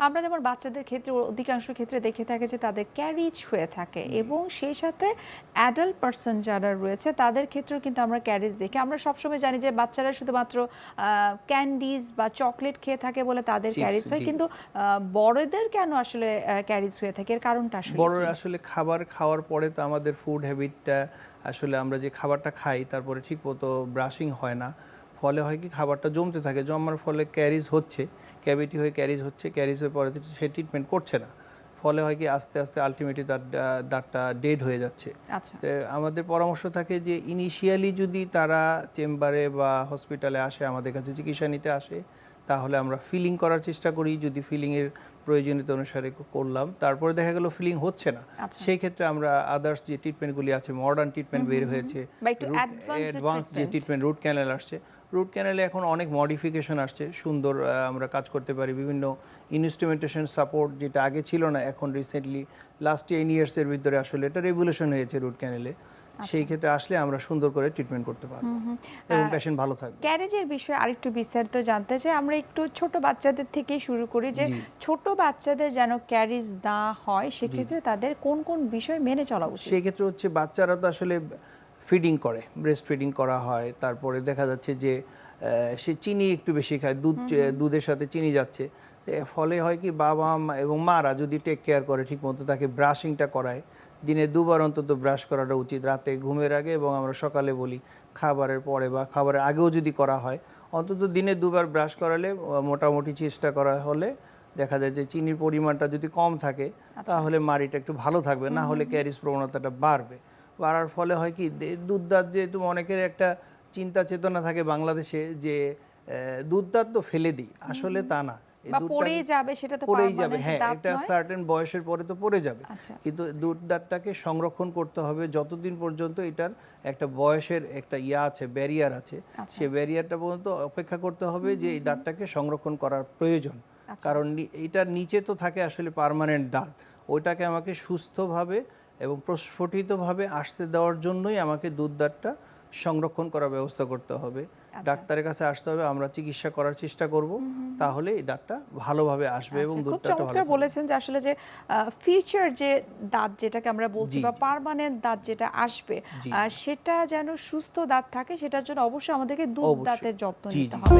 আমরা যেমন বাচ্চাদের ক্ষেত্রে অধিকাংশ ক্ষেত্রে দেখে থাকি যে তাদের ক্যারিজ হয়ে থাকে এবং সেই সাথে অ্যাডাল্ট পারসন যারা রয়েছে তাদের ক্ষেত্রেও কিন্তু আমরা ক্যারিজ দেখি। আমরা সবসময় জানি যে বাচ্চারা শুধুমাত্র ক্যান্ডিজ বা চকলেট খেয়ে থাকে বলে তাদের ক্যারিজ হয়, কিন্তু বড়দের কেন আসলে ক্যারিজ হয়ে থাকে, এর কারণটা আসলে বড়রা আসলে খাবার খাওয়ার পরে তো আমাদের ফুড হ্যাবিটটা আসলে আমরা যে খাবারটা খাই তারপরে ঠিক মতো ব্রাশিং হয় না, ফলে হয় কি খাবারটা জমতে থাকে, জমার ফলে ক্যারিজ হচ্ছে, ক্যাভিটি হয়ে ক্যারিজ হচ্ছে, ক্যারিজ হয়ে পরে সে ট্রিটমেন্ট করছে না, ফলে হয় কি আস্তে আস্তে আলটিমেটলি তার দাঁতটা ডেড হয়ে যাচ্ছে। তো আমাদের পরামর্শ থাকে যে ইনিশিয়ালি যদি তারা চেম্বারে বা হসপিটালে আসে, আমাদের কাছে চিকিৎসা নিতে আসে, তাহলে আমরা ফিলিং করার চেষ্টা করি। যদি ফিলিংয়ের প্রয়োজনীয়তা অনুসারে করলাম, তারপরে দেখা গেল ফিলিং হচ্ছে না, সেই ক্ষেত্রে আমরা আদার্স যে ট্রিটমেন্টগুলি আছে, মডার্ন ট্রিটমেন্ট বের হয়েছে, অ্যাডভান্স যে ট্রিটমেন্ট, রুট ক্যানেল আসছে, রুট ক্যানেলে এখন অনেক মডিফিকেশন আসছে, সুন্দর আমরা কাজ করতে পারি, বিভিন্ন ইনস্ট্রুমেন্টেশন সাপোর্ট, যেটা আগে ছিল না, এখন রিসেন্টলি লাস্ট 10 ইয়ার্সের ভিতরে আসলে এটা রেভলিউশন হয়েছে রুট ক্যানেলে। সেই ক্ষেত্রে আসলে আমরা সুন্দর করে ট্রিটমেন্ট করতে পারবো এবং পেশেন্ট ভালো থাকবে। ক্যারেজের বিষয়ে আরেকটু বিস্তারিত জানতে চাই। আমরা একটু ছোট বাচ্চাদের থেকে শুরু করি, যে ছোট বাচ্চাদের যেন ক্যারিজ না হয় সেক্ষেত্রে তাদের কোন কোন বিষয় মেনে চলা উচিত? সেই ক্ষেত্রে হচ্ছে বাচ্চারা তো আসলে ফিডিং করে, ব্রেস্ট ফিডিং করা হয়, তারপরে দেখা যাচ্ছে যে সে চিনি একটু বেশি খায়, দুধের সাথে চিনি যাচ্ছে, ফলে হয় কি বাবা এবং মারা যদি টেক কেয়ার করে ঠিকমতো, তাকে ব্রাশিংটা করায়, দিনে 2 বার অন্তত ব্রাশ করাটা উচিত, রাতে ঘুমের আগে এবং আমরা সকালে বলি খাবারের পরে বা খাবারের আগেও যদি করা হয়, অন্তত দিনে 2 বার ব্রাশ করালে মোটামুটি চেষ্টা করা হলে দেখা যায় যে চিনির পরিমাণটা যদি কম থাকে তাহলে মাড়িটা একটু ভালো থাকবে, না হলে ক্যারিজ প্রবণতাটা বাড়বে। বাড়ার ফলে হয় কি দুধ দাঁত, যেহেতু অনেকের একটা চিন্তা চেতনা থাকে বাংলাদেশে যে দুধ দাঁত তো ফেলে দিই, আসলে তা না, পড়েই যাবে, সেটা তো পড়েই যাবে, হ্যাঁ একটা সার্টেন বয়সের পরে তো পড়ে যাবে, কিন্তু দুধ দাঁতটাকে সংরক্ষণ করতে হবে যতদিন পর্যন্ত এটার একটা বয়সের একটা আছে, ব্যারিয়ার আছে, সেই ব্যারিয়ারটা পর্যন্ত অপেক্ষা করতে হবে যে এই দাঁতটাকে সংরক্ষণ করার প্রয়োজন। কারণ এটার নিচে তো থাকে আসলে পার্মানেন্ট দাঁত, ওইটাকে আমাকে সুস্থভাবে এবং প্রস্ফুটিতভাবে আসতে দেওয়ার জন্যই আমাকে দুধ দাঁতটা সংরক্ষণ করার ব্যবস্থা করতে হবে। ডাক্তারের কাছে আসতে হবে, আমরা চিকিৎসা করার চেষ্টা করব, তাহলে এই দাঁতটা ভালোভাবে আসবে এবং দুধটা ভালো হবে। বলেছেন যে আসলে যে ফিউচার যে দাঁত যেটাকে আমরা বলছি বা পার্মানেন্ট দাঁত যেটা আসবে, সেটা যেন সুস্থ দাঁত থাকে, সেটার জন্য অবশ্যই আমাদেরকে দুধ দাঁতের যত্ন নিতে হবে।